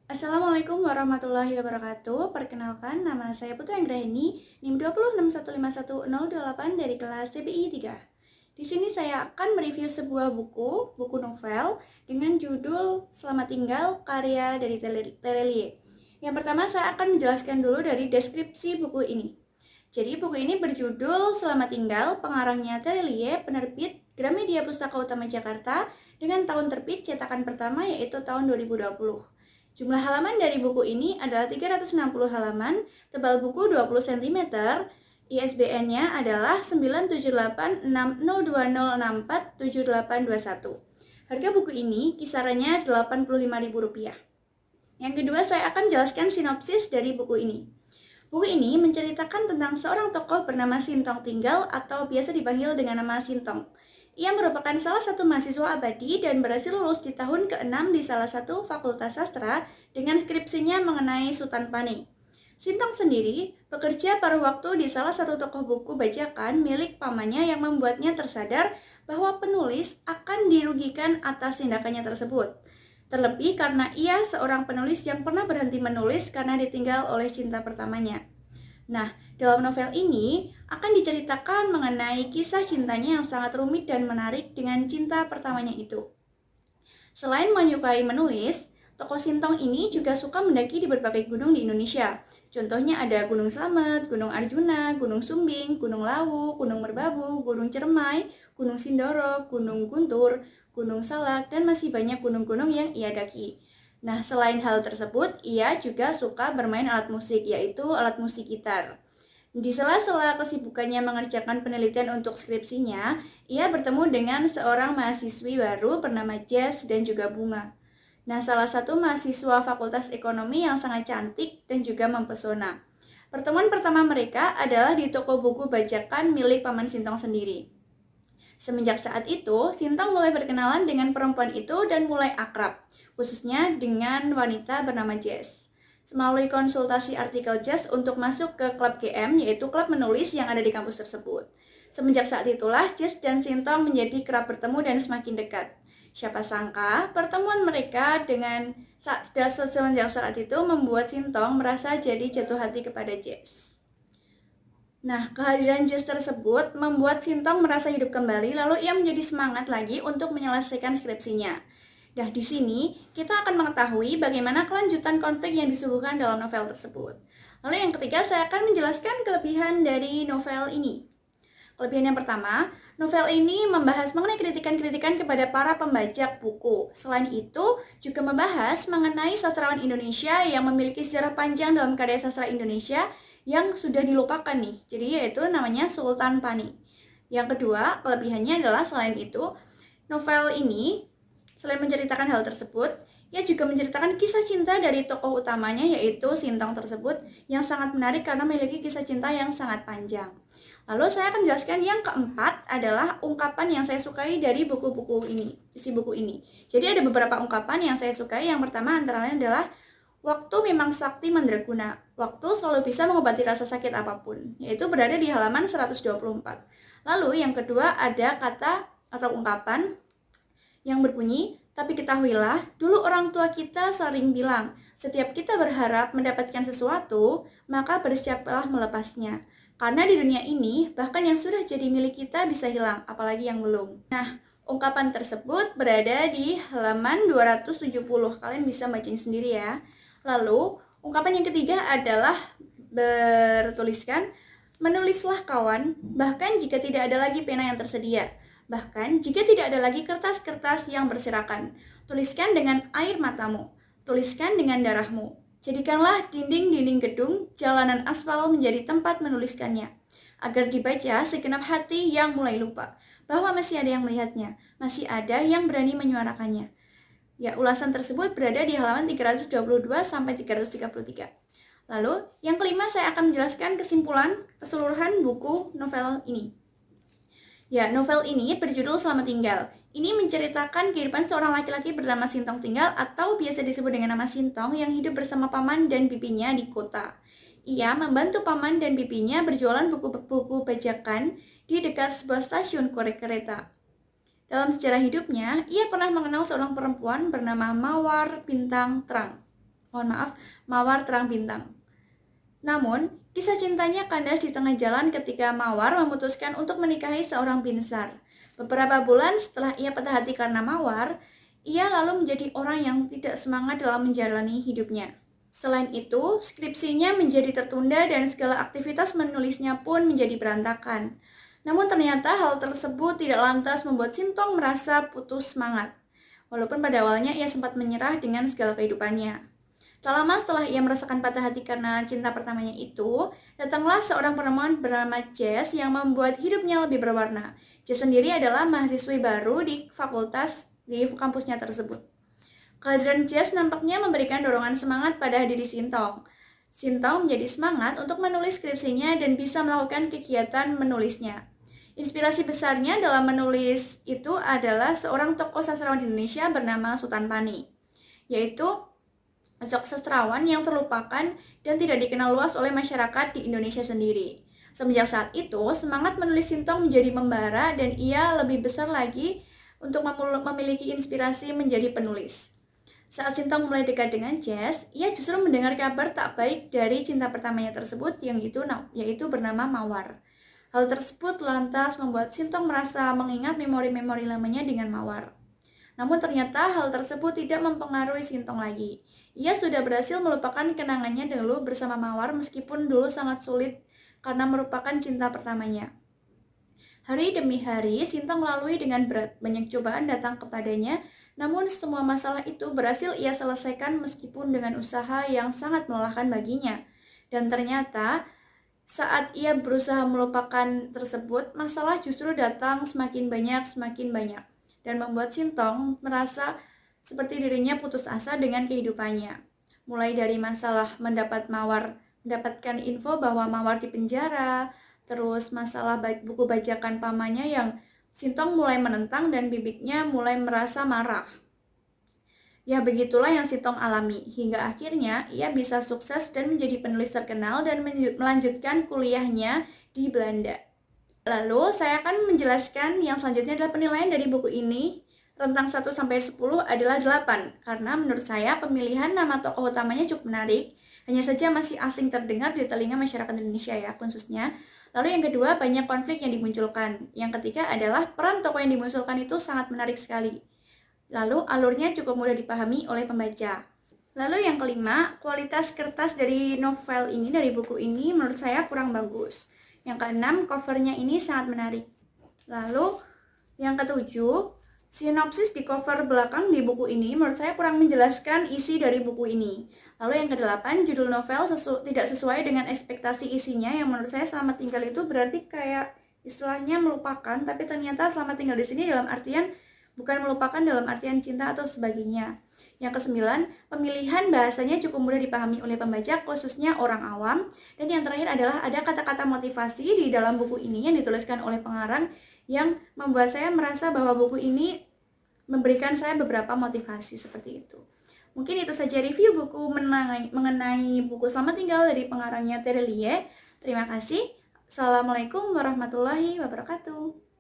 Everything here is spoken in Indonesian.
Assalamualaikum warahmatullahi wabarakatuh. Perkenalkan, nama saya Putra Anggraini, NIM 261511028 dari kelas CBI 3. Di sini saya akan mereview sebuah buku novel dengan judul Selamat Tinggal, karya dari Terelie. Yang pertama saya akan menjelaskan dulu dari deskripsi buku ini. Jadi buku ini berjudul Selamat Tinggal, pengarangnya Terelie, penerbit Gramedia Pustaka Utama Jakarta, dengan tahun terbit cetakan pertama yaitu tahun 2020. Jumlah halaman dari buku ini adalah 360 halaman, tebal buku 20 cm, ISBN-nya adalah 9786020647821. Harga buku ini kisarannya Rp85.000. Yang kedua, saya akan jelaskan sinopsis dari buku ini. Buku ini menceritakan tentang seorang tokoh bernama Sintong Tinggal atau biasa dipanggil dengan nama Sintong. Ia merupakan salah satu mahasiswa abadi dan berhasil lulus di tahun ke-6 di salah satu fakultas sastra dengan skripsinya mengenai Sultan Pane. Sintong sendiri bekerja paruh waktu di salah satu toko buku bajakan milik pamannya yang membuatnya tersadar bahwa penulis akan dirugikan atas tindakannya tersebut. Terlebih karena ia seorang penulis yang pernah berhenti menulis karena ditinggal oleh cinta pertamanya. Nah, dalam novel ini akan diceritakan mengenai kisah cintanya yang sangat rumit dan menarik dengan cinta pertamanya itu. Selain menyukai menulis, tokoh Sintong ini juga suka mendaki di berbagai gunung di Indonesia. Contohnya ada Gunung Slamet, Gunung Arjuna, Gunung Sumbing, Gunung Lawu, Gunung Merbabu, Gunung Cermai, Gunung Sindoro, Gunung Guntur, Gunung Salak, dan masih banyak gunung-gunung yang ia daki. Nah, selain hal tersebut, ia juga suka bermain alat musik, yaitu alat musik gitar. Di sela-sela kesibukannya mengerjakan penelitian untuk skripsinya, ia bertemu dengan seorang mahasiswi baru bernama Jess dan juga Bunga. Nah, salah satu mahasiswa Fakultas Ekonomi yang sangat cantik dan juga mempesona. Pertemuan pertama mereka adalah di toko buku bajakan milik Paman Sintong sendiri. Semenjak saat itu, Sintong mulai berkenalan dengan perempuan itu dan mulai akrab, khususnya dengan wanita bernama Jess. Melalui konsultasi artikel Jess untuk masuk ke klub GM, yaitu klub menulis yang ada di kampus tersebut. Semenjak saat itulah, Jess dan Sintong menjadi kerap bertemu dan semakin dekat. Siapa sangka, pertemuan mereka semenjak saat itu membuat Sintong merasa jadi jatuh hati kepada Jess. Nah, kehadiran Jess tersebut membuat Sintong merasa hidup kembali, lalu ia menjadi semangat lagi untuk menyelesaikan skripsinya. Nah, di sini kita akan mengetahui bagaimana kelanjutan konflik yang disuguhkan dalam novel tersebut. Lalu yang ketiga, saya akan menjelaskan kelebihan dari novel ini. Kelebihan yang pertama, novel ini membahas mengenai kritikan-kritikan kepada para pembajak buku. Selain itu, juga membahas mengenai sastrawan Indonesia yang memiliki sejarah panjang dalam karya sastra Indonesia yang sudah dilupakan nih. Jadi yaitu namanya Sultan Pane. Yang kedua, kelebihannya adalah selain itu, novel ini selain menceritakan hal tersebut, ia juga menceritakan kisah cinta dari tokoh utamanya yaitu Sintong tersebut yang sangat menarik karena memiliki kisah cinta yang sangat panjang. Lalu saya akan jelaskan yang keempat adalah ungkapan yang saya sukai dari isi buku ini. Jadi ada beberapa ungkapan yang saya sukai. Yang pertama antara lain adalah waktu memang sakti mandraguna. Waktu selalu bisa mengobati rasa sakit apapun, yaitu berada di halaman 124. Lalu yang kedua ada kata atau ungkapan yang berbunyi, tapi ketahuilah, dulu orang tua kita sering bilang, setiap kita berharap mendapatkan sesuatu, maka bersiaplah melepasnya. Karena di dunia ini, bahkan yang sudah jadi milik kita bisa hilang, apalagi yang belum. Nah, ungkapan tersebut berada di halaman 270. Kalian bisa bacain sendiri ya. Lalu, ungkapan yang ketiga adalah bertuliskan, menulislah kawan, bahkan jika tidak ada lagi pena yang tersedia. Bahkan jika tidak ada lagi kertas-kertas yang berserakan, tuliskan dengan air matamu, tuliskan dengan darahmu. Jadikanlah dinding-dinding gedung, jalanan aspal menjadi tempat menuliskannya, agar dibaca segenap hati yang mulai lupa, bahwa masih ada yang melihatnya, masih ada yang berani menyuarakannya. Ya, ulasan tersebut berada di halaman 322-333. Lalu, yang kelima saya akan menjelaskan keseluruhan buku novel ini. Ya, novel ini berjudul Selamat Tinggal. Ini menceritakan kehidupan seorang laki-laki bernama Sintong Tinggal atau biasa disebut dengan nama Sintong yang hidup bersama paman dan bibinya di kota. Ia membantu paman dan bibinya berjualan buku-buku bajakan di dekat sebuah stasiun korek kereta. Dalam sejarah hidupnya, ia pernah mengenal seorang perempuan bernama Mawar Bintang Terang. Mohon maaf, Mawar Terang Bintang. Namun, kisah cintanya kandas di tengah jalan ketika Mawar memutuskan untuk menikahi seorang binsar. Beberapa bulan setelah ia patah hati karena Mawar, ia lalu menjadi orang yang tidak semangat dalam menjalani hidupnya. Selain itu, skripsinya menjadi tertunda dan segala aktivitas menulisnya pun menjadi berantakan. Namun ternyata hal tersebut tidak lantas membuat Sintong merasa putus semangat. Walaupun pada awalnya ia sempat menyerah dengan segala kehidupannya. Tak lama setelah ia merasakan patah hati karena cinta pertamanya itu, datanglah seorang perempuan bernama Jess yang membuat hidupnya lebih berwarna. Jess sendiri adalah mahasiswi baru di fakultas di kampusnya tersebut. Kehadiran Jess nampaknya memberikan dorongan semangat pada diri Sintong. Sintong menjadi semangat untuk menulis skripsinya dan bisa melakukan kegiatan menulisnya. Inspirasi besarnya dalam menulis itu adalah seorang tokoh sastrawan Indonesia bernama Sutan Pani, yaitu sosok sastrawan yang terlupakan dan tidak dikenal luas oleh masyarakat di Indonesia sendiri. Semenjak saat itu, semangat menulis Sintong menjadi membara dan ia lebih besar lagi untuk memiliki inspirasi menjadi penulis. Saat Sintong mulai dekat dengan Jess, ia justru mendengar kabar tak baik dari cinta pertamanya tersebut yaitu bernama Mawar. Hal tersebut lantas membuat Sintong merasa mengingat memori-memori lamanya dengan Mawar. Namun ternyata hal tersebut tidak mempengaruhi Sintong lagi. Ia sudah berhasil melupakan kenangannya dulu bersama Mawar meskipun dulu sangat sulit karena merupakan cinta pertamanya. Hari demi hari, Sintong lalui dengan berat. Banyak cobaan datang kepadanya, namun semua masalah itu berhasil ia selesaikan meskipun dengan usaha yang sangat melelahkan baginya. Dan ternyata, saat ia berusaha melupakan tersebut, masalah justru datang semakin banyak, dan membuat Sintong merasa seperti dirinya putus asa dengan kehidupannya. Mulai dari masalah mendapatkan info bahwa Mawar di penjara, terus masalah baik buku bajakan pamannya yang Sintong mulai menentang dan bibiknya mulai merasa marah. Ya begitulah yang Sintong alami, hingga akhirnya ia bisa sukses dan menjadi penulis terkenal dan melanjutkan kuliahnya di Belanda. Lalu saya akan menjelaskan yang selanjutnya adalah penilaian dari buku ini. Rentang 1-10 adalah 8, karena menurut saya pemilihan nama tokoh utamanya cukup menarik, hanya saja masih asing terdengar di telinga masyarakat Indonesia ya khususnya. Lalu yang kedua, banyak konflik yang dimunculkan. Yang ketiga adalah peran tokoh yang dimunculkan itu sangat menarik sekali. Lalu alurnya cukup mudah dipahami oleh pembaca. Lalu yang kelima, kualitas kertas dari novel ini, dari buku ini menurut saya kurang bagus. Yang keenam, covernya ini sangat menarik. Lalu yang ketujuh, sinopsis di cover belakang di buku ini menurut saya kurang menjelaskan isi dari buku ini. Lalu yang kedelapan, judul novel tidak sesuai dengan ekspektasi isinya, yang menurut saya Selamat Tinggal itu berarti kayak istilahnya melupakan, tapi ternyata selamat tinggal di sini dalam artian bukan melupakan dalam artian cinta atau sebagainya. Yang kesembilan, pemilihan bahasanya cukup mudah dipahami oleh pembaca, khususnya orang awam. Dan yang terakhir adalah ada kata-kata motivasi di dalam buku ini yang dituliskan oleh pengarang yang membuat saya merasa bahwa buku ini memberikan saya beberapa motivasi seperti itu. Mungkin itu saja review buku mengenai buku Selamat Tinggal dari pengarangnya Terelie. Terima kasih. Assalamualaikum warahmatullahi wabarakatuh.